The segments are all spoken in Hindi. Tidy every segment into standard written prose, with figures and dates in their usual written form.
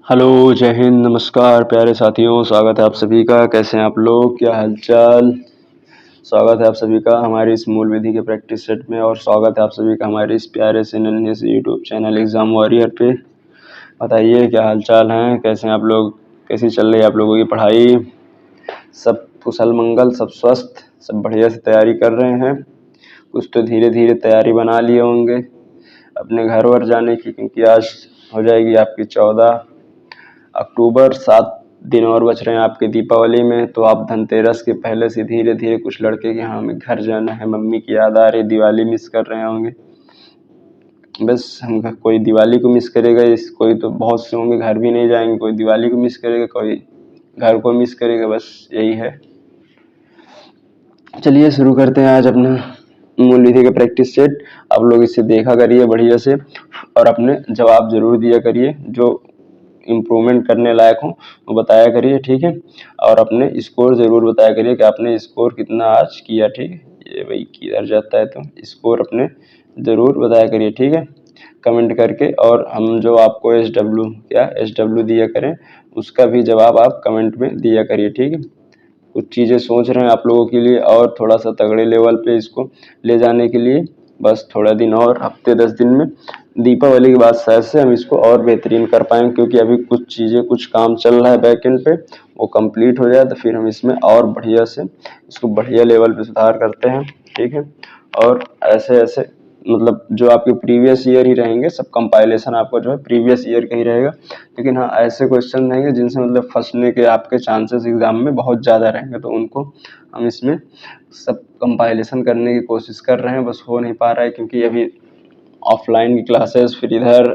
हेलो, जय हिंद, नमस्कार प्यारे साथियों, स्वागत है आप सभी का। कैसे हैं आप लोग? क्या हालचाल? स्वागत है आप सभी का हमारी इस मूल विधि के प्रैक्टिस सेट में और स्वागत है आप सभी का हमारे इस प्यारे से नन्हे से यूट्यूब चैनल एग्ज़ाम वॉरियर पे। बताइए क्या हालचाल हैं? कैसे हैं आप लोग? कैसी चल रही है आप लोगों की पढ़ाई? सब कुशल मंगल, सब स्वस्थ, सब बढ़िया से तैयारी कर रहे हैं? कुछ तो धीरे धीरे तैयारी बना लिए होंगे अपने घर वर जाने की, क्योंकि आज हो जाएगी आपकी 14 अक्टूबर। 7 दिन और बच रहे हैं आपके दीपावली में। तो आप धनतेरस के पहले से धीरे धीरे कुछ लड़के के हाँ हमें घर जाना है, मम्मी की याद आ रही, दिवाली मिस कर रहे होंगे। बस हम कोई दिवाली को मिस करेगा, इस कोई तो बहुत से होंगे घर भी नहीं जाएंगे, कोई दिवाली को मिस करेगा, कोई घर को मिस करेगा, बस यही है। चलिए शुरू करते हैं आज अपना मूल विधि का प्रैक्टिस सेट। आप लोग इसे देखा करिए बढ़िया से और अपने जवाब जरूर दिया करिए, जो इम्प्रूवमेंट करने लायक हो वो बताया करिए, ठीक है। और अपने स्कोर ज़रूर बताया करिए कि आपने स्कोर कितना आज किया, ठीक है। ये भाई किधर जाता है, तो स्कोर अपने ज़रूर बताया करिए, ठीक है, कमेंट करके। और हम जो आपको एस डब्ल्यू दिया करें उसका भी जवाब आप कमेंट में दिया करिए, ठीक है। कुछ चीज़ें सोच रहे हैं आप लोगों के लिए और थोड़ा सा तगड़े लेवल पे इसको ले जाने के लिए। बस थोड़ा दिन और, हफ्ते 10 दिन में दीपावली के बाद शायद से हम इसको और बेहतरीन कर पाएंगे, क्योंकि अभी कुछ चीज़ें, कुछ काम चल रहा है बैकएंड पे, वो कंप्लीट हो जाए तो फिर हम इसमें और बढ़िया से इसको बढ़िया लेवल पे सुधार करते हैं, ठीक है। और ऐसे ऐसे मतलब जो आपके प्रीवियस ईयर ही रहेंगे, सब कंपाइलेशन आपका जो है प्रीवियस ईयर का ही रहेगा। लेकिन हाँ, ऐसे क्वेश्चन रहेंगे जिनसे मतलब फंसने के आपके चांसेस एग्जाम में बहुत ज़्यादा रहेंगे, तो उनको हम इसमें सब कंपाइलेशन करने की कोशिश कर रहे हैं। बस हो नहीं पा रहा है क्योंकि अभी ऑफलाइन की क्लासेस, फिर इधर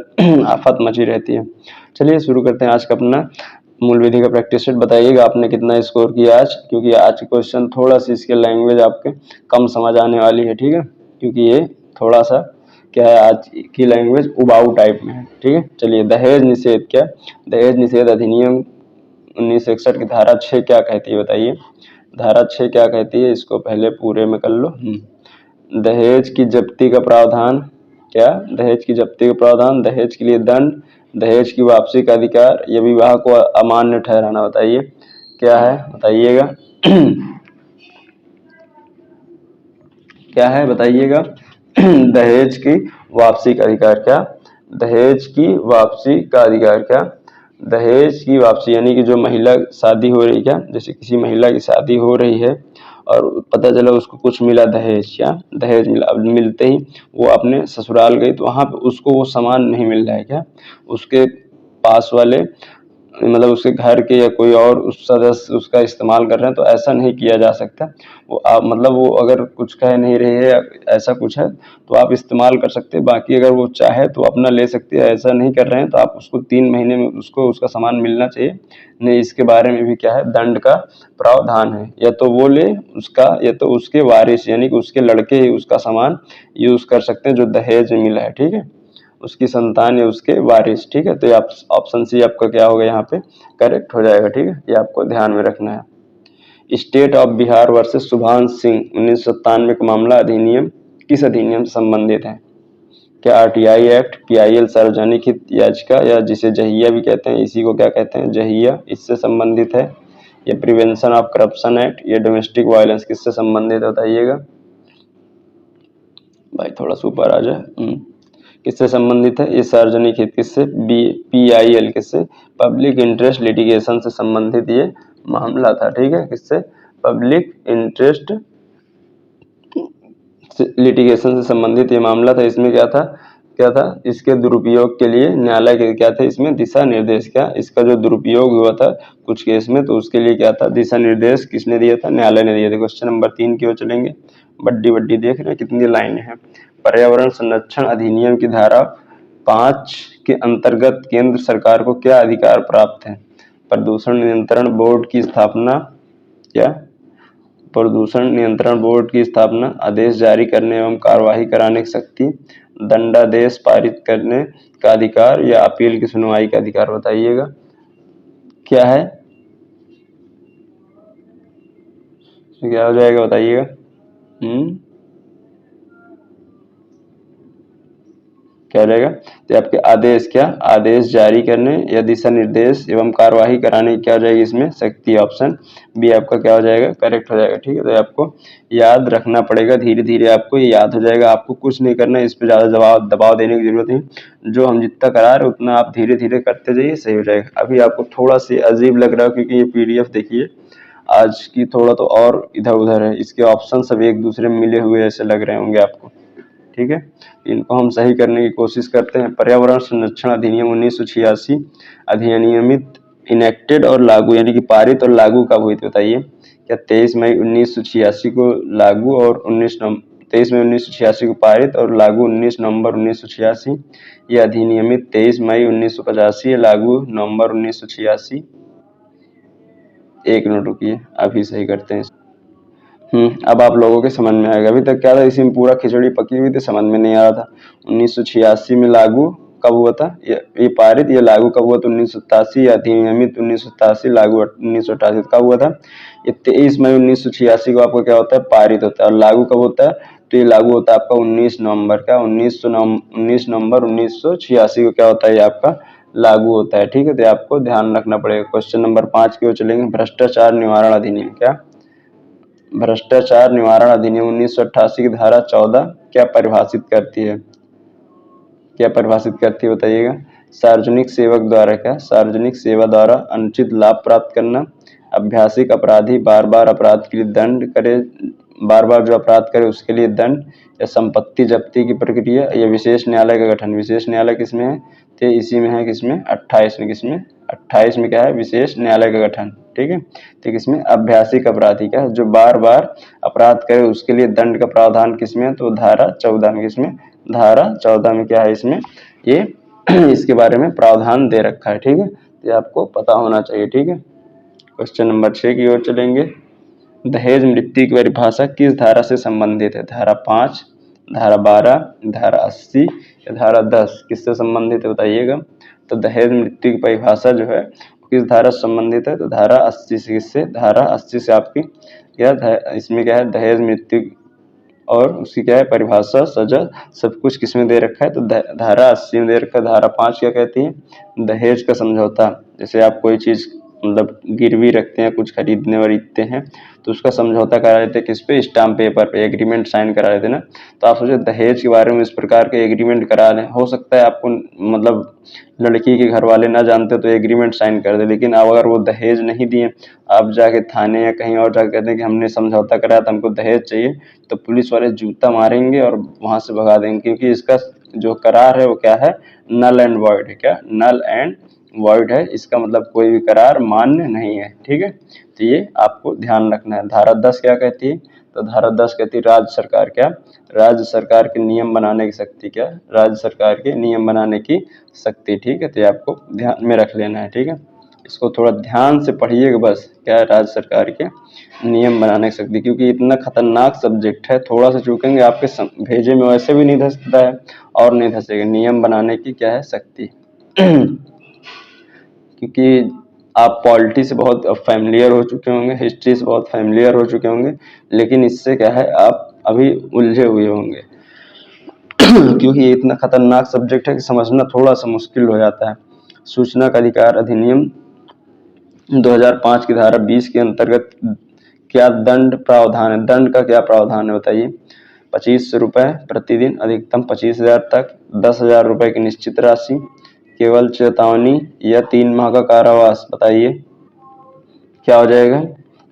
आफत मची रहती है। चलिए शुरू करते हैं आज का अपना मूल विधि का प्रैक्टिस सेट। बताइएगा आपने कितना स्कोर किया आज, क्योंकि आज क्वेश्चन थोड़ा सी इसके लैंग्वेज आपके कम समझ आने वाली है, ठीक है, क्योंकि ये थोड़ा सा क्या है, आज की लैंग्वेज उबाऊ टाइप में है, ठीक है। चलिए, दहेज निषेध क्या, दहेज निषेध अधिनियम 1961 की धारा 6 क्या कहती है, बताइए। धारा 6 क्या कहती है, इसको पहले पूरे में कर लो। दहेज की जब्ती का प्रावधान क्या, दहेज की जब्ती का प्रावधान, दहेज के लिए दंड, दहेज की वापसी का अधिकार, या विवाह को अमान्य ठहराना। बताइए क्या है, बताइएगा। क्या है बताइएगा। दहेज की वापसी का अधिकार क्या, दहेज की वापसी का अधिकार क्या, दहेज की वापसी यानी कि जो महिला शादी हो रही, क्या जैसे किसी महिला की शादी हो रही है और पता चला उसको कुछ मिला दहेज, क्या दहेज मिला, अब मिलते ही वो अपने ससुराल गई तो वहाँ पे उसको वो सामान नहीं मिल रहा है, क्या उसके पास वाले मतलब उसके घर के या कोई और उस सदस्य उसका इस्तेमाल कर रहे हैं, तो ऐसा नहीं किया जा सकता। वो आप मतलब वो अगर कुछ कह नहीं रही है, ऐसा कुछ है तो आप इस्तेमाल कर सकते हैं। बाकी अगर वो चाहे तो अपना ले सकते हैं, ऐसा नहीं कर रहे हैं तो आप उसको 3 महीने में उसको उसका सामान मिलना चाहिए। नहीं, इसके बारे में भी क्या है, दंड का प्रावधान है। या तो वो ले उसका, या तो उसके वारिस यानी कि उसके लड़के ही उसका सामान यूज कर सकते हैं जो दहेज में मिला है, ठीक है, उसकी संतान या उसके वारिस, ठीक है। तो ये ऑप्शन सी आपका क्या होगा, यहाँ पे करेक्ट हो जाएगा, ठीक है। ये आपको ध्यान में रखना है। State of Bihar versus Subhash Singh 1997 का मामला अधिनियम किस अधिनियम से संबंधित है? क्या आरटीआई एक्ट, पीआईएल सार्वजनिक हित याचिका, या जिसे जहिया भी कहते हैं, इसी को क्या कहते हैं, जहिया, इससे संबंधित है? या प्रिवेंशन ऑफ करप्शन एक्ट, या डोमेस्टिक वायलेंस, किससे संबंधित है बताइएगा। भाई थोड़ा सा ऊपर आ जाए। किससे संबंधित है ये सार्वजनिक हित, किससे, पीआईएल, किससे, पब्लिक इंटरेस्ट लिटिगेशन से संबंधित ये मामला था, ठीक है, किससे, पब्लिक इंटरेस्ट लिटिगेशन से संबंधित ये मामला था। इसमें क्या था, इसके दुरुपयोग के लिए न्यायालय के क्या थे इसमें दिशा निर्देश, क्या इसका जो दुरुपयोग हुआ था कुछ केस में, तो उसके लिए क्या था, दिशा निर्देश किसने दिया था, न्यायालय ने दिया था। क्वेश्चन नंबर 3 की ओर चलेंगे। बड्डी बड्डी देख रहे हैं कितनी लाइनें हैं। पर्यावरण संरक्षण अधिनियम की धारा 5 के अंतर्गत केंद्र सरकार को क्या अधिकार प्राप्त है? प्रदूषण नियंत्रण बोर्ड की स्थापना, क्या प्रदूषण नियंत्रण बोर्ड की स्थापना, आदेश जारी करने एवं कार्यवाही कराने की शक्ति, दंडादेश पारित करने का अधिकार, या अपील की सुनवाई का अधिकार। बताइएगा क्या है, क्या हो जाएगा बताइएगा। क्या हो जाएगा, तो आपके आदेश, क्या आदेश जारी करने या दिशा निर्देश एवं कार्यवाही कराने की क्या हो जाएगी इसमें शक्ति। ऑप्शन बी आपका क्या हो जाएगा, करेक्ट हो जाएगा। ठीक है, तो आपको याद रखना पड़ेगा, धीरे धीरे आपको ये याद हो जाएगा। आपको कुछ नहीं करना है, इस पर ज़्यादा दबाव देने की जरूरत नहीं, जो हम जितना करा रहे उतना आप धीरे धीरे करते जाइए, सही हो जाएगा। अभी आपको थोड़ा सा अजीब लग रहा है क्योंकि ये PDF देखिए आज की थोड़ा तो और इधर उधर है, इसके ऑप्शन सब एक दूसरे में मिले हुए ऐसे लग रहे होंगे आपको। ठीक है, इनको हम सही करने की कोशिश करते हैं। पर्यावरण संरक्षण अधिनियम 1986 अधिनियमित, इनेक्टेड और लागू, यानी कि पारित और लागू कब हुई थी बताइए। क्या 23 मई 1986 को लागू और 23 मई 1986 को पारित और लागू 19 नवंबर 1986, यह अधिनियमित 23 मई 1985, लागू नवंबर 1986। एक मिनट रुकिए, अभी सही करते हैं। अब आप लोगों के समझ में आएगा। अभी तक क्या था, इसी में पूरा खिचड़ी पकी हुई थी, समझ में नहीं आ रहा था। 1986 में लागू कब हुआ था, ये पारित, ये लागू कब हुआ था 1987, या अधिनियमित 1987, लागू 1988 कब हुआ था। ये 23 मई 1986 को आपको क्या होता है, पारित होता है। और लागू कब होता है, तो ये लागू होता है आपका 19 नवंबर का 19 नवंबर 1986 को क्या होता है, ये आपका लागू होता है। ठीक है, तो आपको ध्यान रखना पड़ेगा। क्वेश्चन नंबर 5 की ओर चलेंगे। भ्रष्टाचार निवारण अधिनियम, क्या भ्रष्टाचार निवारण अधिनियम 1988 की धारा 14 क्या परिभाषित करती है, क्या परिभाषित करती है बताइएगा। सार्वजनिक सेवक द्वारा, क्या सार्वजनिक सेवा द्वारा अनुचित लाभ प्राप्त करना, अभ्यासिक अपराधी बार बार अपराध के लिए दंड करे, बार बार जो अपराध करे उसके लिए दंड, या संपत्ति जब्ती की प्रक्रिया, या विशेष न्यायालय का गठन। विशेष न्यायालय किसमें है, तो इसी में है, किसमें 28 में, किसमें 28 में क्या है, विशेष न्यायालय का गठन। ठीक है, तो किसमें अभ्यासिक अपराधी, क्या जो बार बार अपराध करे उसके लिए दंड का प्रावधान किसमें है, तो धारा 14 में, किसमें धारा 14 में क्या है, इसमें ये इसके बारे में प्रावधान दे रखा है। ठीक है, तो आपको पता होना चाहिए। ठीक है, क्वेश्चन नंबर 6 की ओर चलेंगे। दहेज मृत्यु की परिभाषा किस धारा से संबंधित है, धारा 5, धारा 12, धारा 80 या धारा 10, किससे संबंधित है बताइएगा। तो दहेज मृत्यु की परिभाषा जो है किस धारा से संबंधित है, तो धारा 80 से। किससे, धारा 80 से आपकी क्या इसमें क्या है, दहेज मृत्यु और उसकी क्या है परिभाषा, सजा, सब कुछ किसमें दे रखा है, तो धारा 80 में दे रखा है। धारा 5 क्या कहती है, दहेज का समझौता। जैसे आप कोई चीज मतलब गिरवी रखते हैं, कुछ खरीदने वरीदते हैं, तो उसका समझौता करा लेते हैं किस पे, स्टाम्प पेपर पे, एग्रीमेंट साइन करा लेते हैं ना। तो आप सोचे दहेज के बारे में इस प्रकार के एग्रीमेंट करा लें, हो सकता है आपको मतलब लड़की के घर वाले ना जानते तो एग्रीमेंट साइन कर दे, लेकिन अब अगर वो दहेज नहीं दिए, आप जाके थाने या कहीं और जाके कहते हैं कि हमने समझौता कराया था, हमको दहेज चाहिए, तो पुलिस वाले जूता मारेंगे और वहां से भगा देंगे, क्योंकि इसका जो करार है वो क्या है, नल एंड वॉइड है। क्या नल एंड वॉइड है, इसका मतलब कोई भी करार मान्य नहीं है। ठीक है, तो ये आपको ध्यान रखना है। धारा 10 क्या कहती है, तो धारा 10 कहती है राज्य सरकार, क्या राज्य सरकार के नियम बनाने की शक्ति, क्या राज्य सरकार के नियम बनाने की शक्ति। ठीक है, तो ये आपको ध्यान में रख लेना है। ठीक है, इसको थोड़ा ध्यान से पढ़िएगा बस, क्या है राज्य सरकार के नियम बनाने की शक्ति, क्योंकि इतना खतरनाक सब्जेक्ट है, थोड़ा सा चूकेंगे आपके भेजे में वैसे भी नहीं धंसता है और नहीं धंसेगा। नियम बनाने की क्या है शक्ति क्योंकि आप पॉलिटी से बहुत फैमिलियर हो चुके होंगे, हिस्ट्री से बहुत फैमिलियर हो चुके होंगे, लेकिन इससे क्या है आप अभी उलझे हुए होंगे क्योंकि ये इतना खतरनाक सब्जेक्ट है कि समझना थोड़ा सा मुश्किल हो जाता है। सूचना का अधिकार अधिनियम 2005 की धारा 20 के अंतर्गत क्या दंड प्रावधान है, दंड का क्या प्रावधान है बताइए। 2500 रुपये प्रतिदिन, अधिकतम 25,000 तक, 10,000 रुपये की निश्चित राशि, केवल चेतावनी, या 3 माह का कारावास। बताइए क्या हो जाएगा।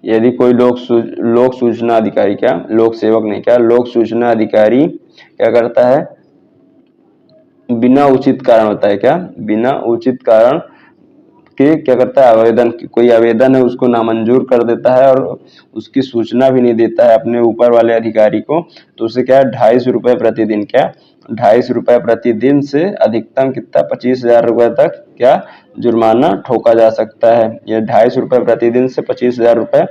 यदि कोई लोक सूचना अधिकारी, क्या लोक सेवक नहीं, क्या लोक सूचना अधिकारी क्या करता है, बिना उचित कारण होता है, क्या बिना उचित कारण के क्या करता है, आवेदन, कोई आवेदन है उसको नामंजूर कर देता है और उसकी सूचना भी नहीं देता है अपने ऊपर वाले अधिकारी को, तो उसे क्या है 250 रुपये प्रतिदिन, क्या 250 रुपये प्रतिदिन से अधिकतम कितना 25,000 रुपये तक क्या जुर्माना ठोका जा सकता है। यह 250 रुपये प्रतिदिन से 25,000 रुपये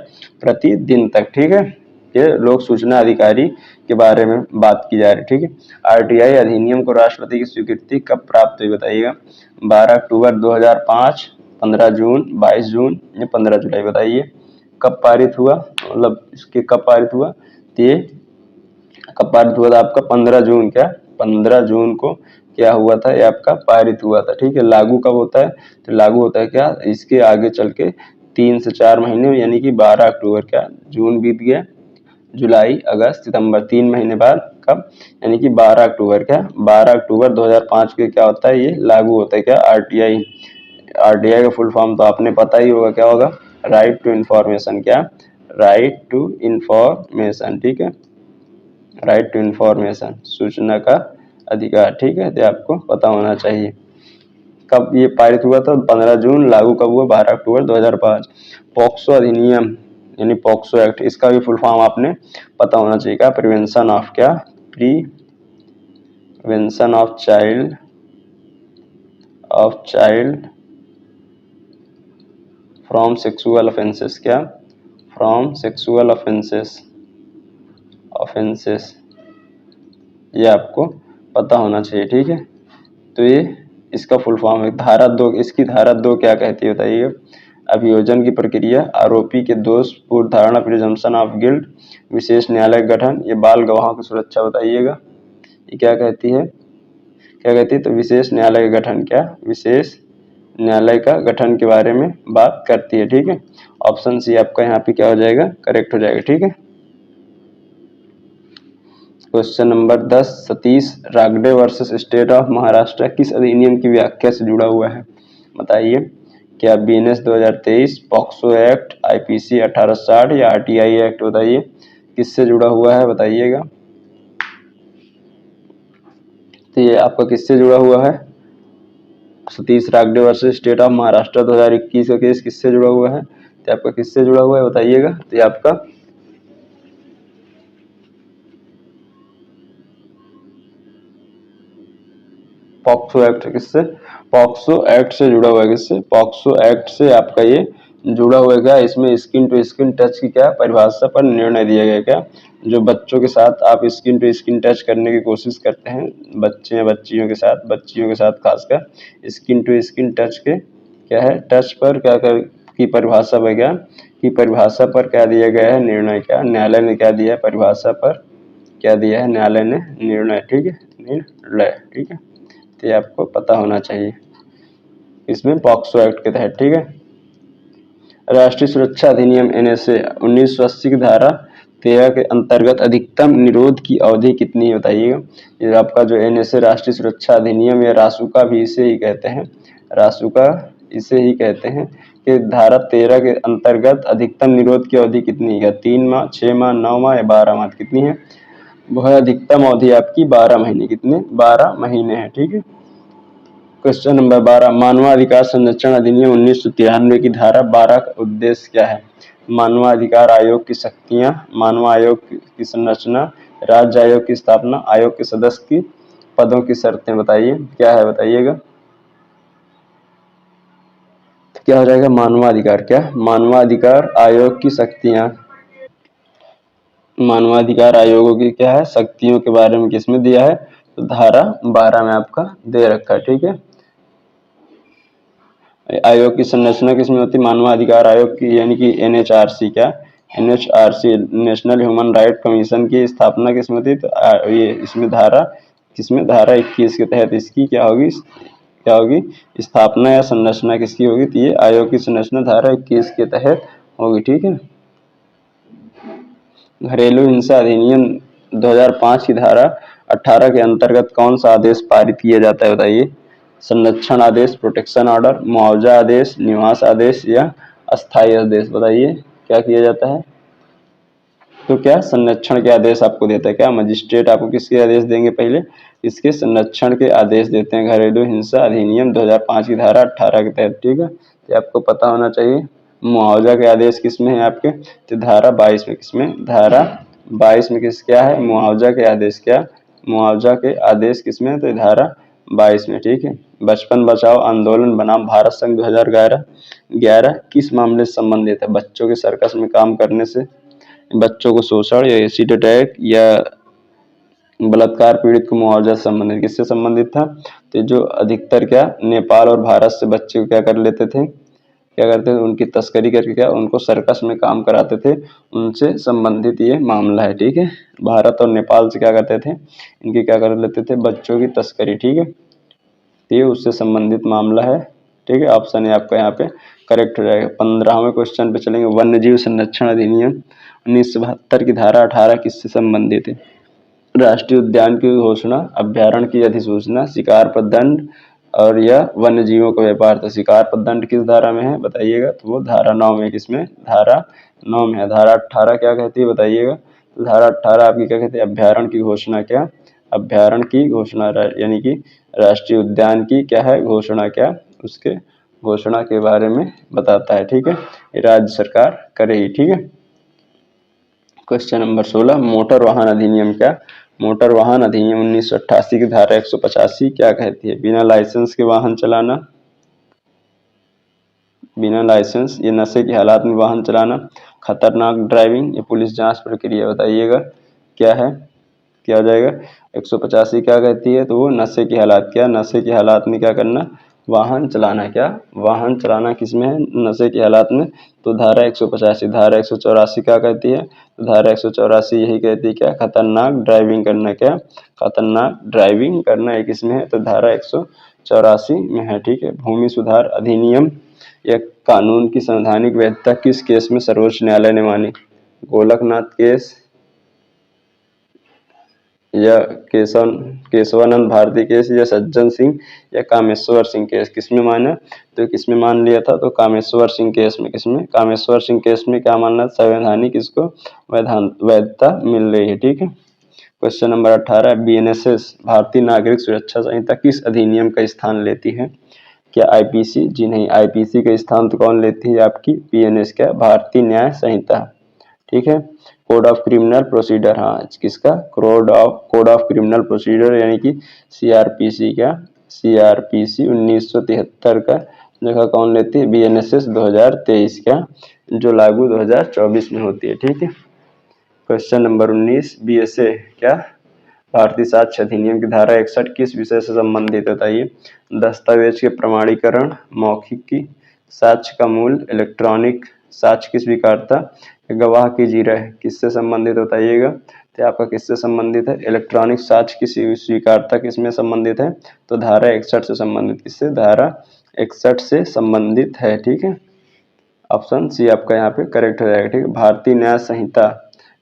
प्रतिदिन तक। ठीक है, ये लोक सूचना अधिकारी के बारे में बात की जा रही है। ठीक है, RTI अधिनियम को राष्ट्रपति की स्वीकृति कब प्राप्त हुई बताइएगा। 12 अक्टूबर 2005, 15 जून, 22 जून या 15 जुलाई। बताइए कब पारित हुआ, मतलब इसके कब पारित हुआ, तो ये कब पारित हुआ था आपका 15 जून, क्या 15 जून को क्या हुआ था, ये आपका पारित हुआ था। ठीक है, लागू कब होता है, तो लागू होता है क्या, इसके आगे चल के 3 से 4 महीने, यानी कि 12 अक्टूबर, क्या जून बीत गया, जुलाई, अगस्त, सितंबर, 3 महीने बाद कब, यानी कि 12 अक्टूबर, क्या 12 अक्टूबर 2005 के क्या होता है, ये लागू होता है, क्या आरटीआई। आरटीआई का फुल फॉर्म तो आपने पता ही होगा, क्या होगा, राइट टू इंफॉर्मेशन, क्या राइट टू इंफॉर्मेशन। ठीक है, राइट टू इंफॉर्मेशन, सूचना का अधिकार। ठीक है, तो आपको पता होना चाहिए। कब ये पारित हुआ था, 15 जून, लागू कब हुआ, 12 अक्टूबर 2005। पॉक्सो अधिनियम यानी पॉक्सो एक्ट, इसका भी फुल फॉर्म आपने पता होना चाहिए, क्या प्रिवेंशन ऑफ, क्या prevention of child from sexual offences, क्या फ्रॉम सेक्सुअल ऑफेंसेस, ये आपको पता होना चाहिए। ठीक है, तो ये इसका फुल फॉर्म है। धारा 2, इसकी धारा 2 क्या कहती है बताइए, अभियोजन की प्रक्रिया, आरोपी के दोष, पूर्व धारणा, प्रिजम्पशन ऑफ गिल्ट, विशेष न्यायालय गठन, ये बाल गवाहों की सुरक्षा, बताइएगा ये क्या कहती है, क्या कहती है, तो विशेष न्यायालय का गठन, क्या विशेष न्यायालय का गठन के बारे में बात करती है। ठीक है, ऑप्शन सी आपका यहाँ पे क्या हो जाएगा, करेक्ट हो जाएगा। ठीक है, question number 10, Satish Ragde versus state of Maharashtra किस अधिनियम की व्याख्या से जुड़ा हुआ है, बताइए, क्या बीएनएस 2023, पॉक्सो एक्ट, आईपीसी 1860 या आरटीआई एक्ट, बताइए किससे जुड़ा हुआ है, बताइएगा। तो ये आपका किससे जुड़ा हुआ है, Satish Ragde versus state of Maharashtra 2021 का केस किससे जुड़ा हुआ है, तो आपका किससे जुड़ा हुआ है, बताइएगा। तो ये आपका पॉक्सो एक्ट, किससे, पॉक्सो एक्ट से जुड़ा हुआ है, किससे, पॉक्सो एक्ट से आपका ये जुड़ा हुआ है। क्या इसमें स्किन टू स्किन टच की क्या परिभाषा पर निर्णय दिया गया, क्या जो बच्चों के साथ आप स्किन टू स्किन टच करने की कोशिश करते हैं, बच्चे बच्चियों के साथ खासकर स्किन टू स्किन टच के क्या है, टच पर क्या कर की परिभाषा पर, क्या की परिभाषा पर क्या दिया गया है निर्णय, क्या न्यायालय ने क्या दिया है, परिभाषा पर क्या दिया है न्यायालय ने निर्णय। ठीक है, निर्णय। ठीक है, तो ये आपको पता होना चाहिए, इसमें पॉक्सो एक्ट के तहत। ठीक है, राष्ट्रीय सुरक्षा अधिनियम एनएसए 1980 की धारा 13 के अंतर्गत अधिकतम निरोध की अवधि कितनी है, बताइएगा। ये आपका जो एनएसए राष्ट्रीय सुरक्षा अधिनियम या रासुका भी इसे ही कहते हैं, रासुका इसे ही कहते हैं, कि धारा 13 के अंतर्गत अधिकतम निरोध की अवधि कितनी है, 3 माह, 6 माह, 9 माह या 12 माह, कितनी है, वह अधिकतम अवधि आपकी 12 महीने, कितने 12 महीने है। ठीक है, क्वेश्चन नंबर 12, मानवाधिकार संरक्षण अधिनियम 1993 की धारा 12 का उद्देश्य क्या है, मानवाधिकार आयोग की शक्तियां, मानव आयोग की संरचना, राज्य आयोग की स्थापना, आयोग के सदस्य की पदों की शर्तें, बताइए क्या है, बताइएगा। क्या हो जाएगा, मानवाधिकार, क्या मानवाधिकार आयोग की शक्तियां, मानवाधिकार आयोगों की क्या है शक्तियों के बारे में किसमें दिया है, तो धारा 12 में आपका दे रखा है। ठीक है, आयोग की संरचना किसमें होती है, मानवाधिकार आयोग की, यानी कि एनएचआरसी, क्या NHRC, national human right commission की स्थापना किसमें होती है, तो ये इसमें धारा, किसमें, धारा 21 के तहत इसकी क्या होगी, क्या होगी स्थापना या संरचना किसकी होगी, तो ये आयोग की संरचना धारा 21 के तहत होगी। ठीक है, घरेलू हिंसा अधिनियम 2005 की धारा 18 के अंतर्गत कौन सा आदेश पारित किया जाता है, बताइए, संरक्षण आदेश, प्रोटेक्शन ऑर्डर, मुआवजा आदेश, निवास आदेश या अस्थायी आदेश, बताइए क्या किया जाता है। तो क्या संरक्षण के आदेश आपको देता है, क्या मजिस्ट्रेट आपको किसके आदेश देंगे, पहले इसके संरक्षण के आदेश देते हैं, घरेलू हिंसा अधिनियम 2005 की धारा 18 के तहत। ठीक है, तो आपको पता होना चाहिए। मुआवजा के आदेश किसमें है आपके, तो धारा 22 में, किसमें, धारा 22 में किस क्या है, मुआवजा के आदेश, क्या मुआवजा के आदेश किसमें, तो धारा 22 में। ठीक है, बचपन बचाओ आंदोलन बनाम भारत संघ 2011 किस मामले से संबंधित है, बच्चों के सर्कस में काम करने से, बच्चों को शोषण या एसिड अटैक या बलात्कार पीड़ित को मुआवजा से संबंधित, किससे संबंधित था, तो जो अधिकतर क्या नेपाल और भारत से बच्चे को क्या कर लेते थे, क्या करते थे, उनकी तस्करी करके क्या उनको सर्कस में काम कराते थे, उनसे संबंधित ये मामला है। ठीक है, भारत और नेपाल से क्या करते थे, इनकी क्या कर लेते थे, बच्चों की तस्करी। ठीक है, तो ये उससे संबंधित मामला है। ठीक है, ऑप्शन ए आपका यहाँ पे करेक्ट हो जाएगा। 15वें क्वेश्चन पे चलेंगे। वन्य जीव संरक्षण अधिनियम 1972 की धारा 18 किससे संबंधित है? राष्ट्रीय उद्यान की घोषणा, अभ्यारण्य की अधिसूचना, शिकार पर दंड और यह वन्य जीवों का व्यापार। तो शिकार पर दंड किस धारा में है बताइएगा? तो वो धारा 9 में। किसमें? धारा 9 में है। धारा 18 क्या कहती है बताइएगा? तो धारा 18 आपकी क्या कहती है? अभ्यारण्य की घोषणा। क्या? अभ्यारण्य की घोषणा, यानी कि राष्ट्रीय उद्यान की क्या है घोषणा, क्या उसके घोषणा के बारे में बताता है। ठीक है, ये राज्य सरकार करेगी। ठीक है। क्वेश्चन नंबर 16, मोटर वाहन अधिनियम। क्या? मोटर वाहन अधिनियम 1988 की धारा 185 क्या कहती है? बिना लाइसेंस के वाहन चलाना, बिना लाइसेंस, ये नशे की हालात में वाहन चलाना, खतरनाक ड्राइविंग, ये पुलिस जांच प्रक्रिया। बताइएगा क्या है, क्या हो जाएगा? 185 क्या कहती है? तो वो नशे की हालात। क्या? नशे की हालात में क्या करना? वाहन चलाना। क्या? वाहन चलाना किसमें है? नशे की हालात में। तो धारा 185। धारा 184 क्या कहती है? तो धारा 184 यही कहती है क्या? खतरनाक ड्राइविंग करना। क्या? खतरनाक ड्राइविंग करना है किसमें है? तो धारा 184 में है। ठीक है। भूमि सुधार अधिनियम या कानून की संवैधानिक वैधता किस केस में सर्वोच्च न्यायालय ने मानी? गोलकनाथ केस या केशवानंद भारती केस या सज्जन सिंह या कामेश्वर सिंह केस, किसमें माना? तो किसमें मान लिया था? तो कामेश्वर सिंह केस में। किसमें? कामेश्वर सिंह केस में क्या मानना? संवैधानिक इसको वैधता मिल रही है। ठीक है। क्वेश्चन नंबर 18, बीएनएसएस भारतीय नागरिक सुरक्षा संहिता किस अधिनियम का स्थान लेती है? क्या आईपीसी? जी नहीं, आईपीसी का स्थान तो कौन लेती है? आपकी बीएनएस। क्या? भारतीय न्याय संहिता। ठीक है। कोड ऑफ क्रिमिनल प्रोसीजर, हाँ किसका? कोड ऑफ क्रिमिनल प्रोसीजर यानी कि सीआरपीसी। क्या? सीआरपीसी 1973 का जगह कौन लेती है? बीएनएसएस 2023। क्या? जो लागू 2024 में होती है। ठीक है। क्वेश्चन नंबर 19, बीएसए क्या? भारतीय साक्ष्य अधिनियम की धारा 61 किस विषय से संबंधित बताइए? दस्तावेज के प्रमाणीकरण, मौखिक की साक्ष्य का मूल, इलेक्ट्रॉनिक साक्ष्य की स्वीकार्यता, गवाह की जिरह, किससे संबंधित बताइएगा? तो आपका किससे संबंधित है? इलेक्ट्रॉनिक साक्ष्य की स्वीकार्यता किसमें संबंधित है? तो धारा 61 से संबंधित। किससे? धारा 61 से संबंधित है। ठीक है। ऑप्शन सी आपका यहाँ पे करेक्ट हो जाएगा। ठीक है। भारतीय न्याय संहिता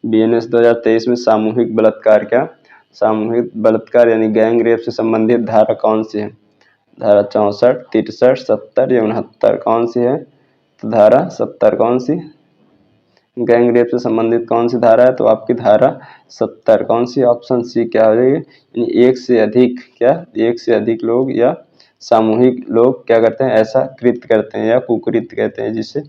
बीएनएस 2023 में सामूहिक बलात्कार। क्या? सामूहिक बलात्कार यानी गैंग रेप से संबंधित धारा कौन सी है? धारा 64, 63, 70 या 69 कौन सी है? तो धारा 70 कौन सी? गैंग रेप से संबंधित कौन सी धारा है? तो आपकी धारा 70 कौन सी? ऑप्शन सी क्या हो जाएगी? यानी एक से अधिक, क्या? एक से अधिक लोग या सामूहिक लोग क्या करते हैं? ऐसा कृत्य करते हैं या कुकृत्य कहते हैं, जिसे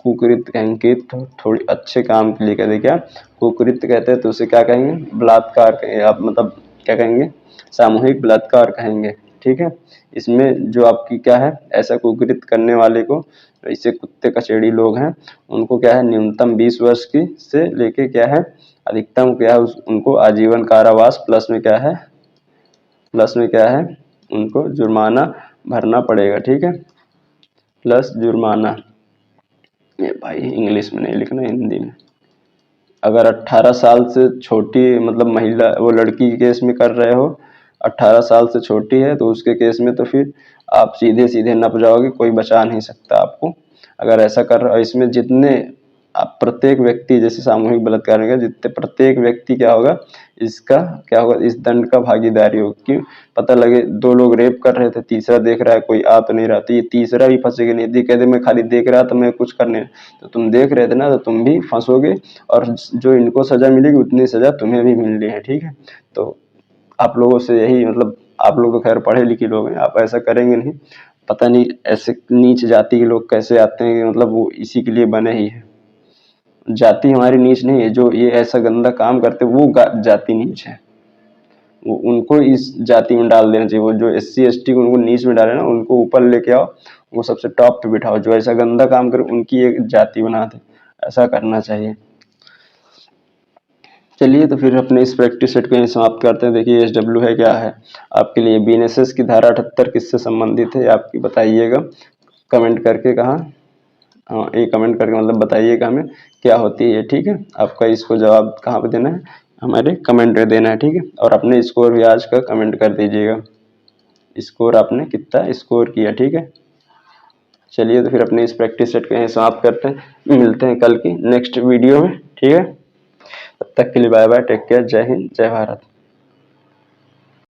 कुकृत्य कहेंगे। तो थोड़ी अच्छे काम के लिए कहते हैं। क्या? कुकृत्य कहते हैं तो उसे क्या कहेंगे? बलात्कार कहेंगे आप, मतलब क्या कहेंगे? सामूहिक बलात्कार कहेंगे। ठीक है। इसमें जो आपकी क्या है, ऐसा कुकृत्य करने वाले को, इसे कुत्ते कचेड़ी लोग हैं, उनको क्या है न्यूनतम 20 वर्ष की से लेके क्या है अधिकतम क्या है उनको आजीवन कारावास प्लस में क्या है, प्लस में क्या है उनको जुर्माना भरना पड़ेगा। ठीक है। प्लस जुर्माना, ये भाई इंग्लिश में नहीं लिखना, हिंदी में। अगर 18 साल से छोटी मतलब महिला वो लड़की के केस में कर रहे हो, 18 साल से छोटी है तो उसके केस में तो फिर आप सीधे सीधे नप जाओगे, कोई बचा नहीं सकता आपको। अगर ऐसा कर रहा, इसमें जितने आप प्रत्येक व्यक्ति जैसे सामूहिक बलात्कार में जितने प्रत्येक व्यक्ति क्या होगा, इसका क्या होगा, इस दंड का भागीदारी होगी। क्यों? पता लगे 2 लोग रेप कर रहे थे, तीसरा देख रहा है कोई आ तो नहीं रहा, तो ये तीसरा भी फंसेगा नहीं। यदि कह दे मैं खाली देख रहा था, मैं कुछ करने, तो तुम देख रहे थे ना, तो तुम भी फंसोगे और जो इनको सजा मिलेगी उतनी सजा तुम्हें भी मिलनी है। ठीक है। तो आप लोगों से यही मतलब, आप लोग तो खैर पढ़े लिखे लोग हैं, आप ऐसा करेंगे नहीं। पता नहीं ऐसे नीच जाति के लोग कैसे आते हैं, मतलब वो इसी के लिए बने ही है। जाति हमारी नीच नहीं है, जो ये ऐसा गंदा काम करते वो जाति नीच है, वो उनको इस जाति में डाल देना चाहिए। वो जो SC ST को उनको नीच में डाले ना, उनको ऊपर लेके आओ, वो सबसे टॉप पे बिठाओ। जो ऐसा गंदा काम करे उनकी एक जाति बना दे, ऐसा करना चाहिए। चलिए तो फिर अपने इस प्रैक्टिस सेट को यहीं समाप्त करते हैं। देखिए SW है क्या है आपके लिए? बीएनएसएस की धारा 78 किससे संबंधित है आपकी बताइएगा कमेंट करके। कहाँ? हाँ, ये कमेंट करके मतलब बताइएगा हमें क्या होती है। ठीक है। आपका इसको जवाब कहाँ पे देना है? हमारे कमेंट में देना है। ठीक है। और अपने स्कोर भी आज का कमेंट कर दीजिएगा। स्कोर आपने कितना स्कोर किया। ठीक है, चलिए तो फिर अपने इस प्रैक्टिस सेट को यहीं समाप्त करते हैं, मिलते हैं कल की नेक्स्ट वीडियो में। ठीक है, तब तक के लिए बाय बाय, टेक केयर, जय हिंद, जय भारत।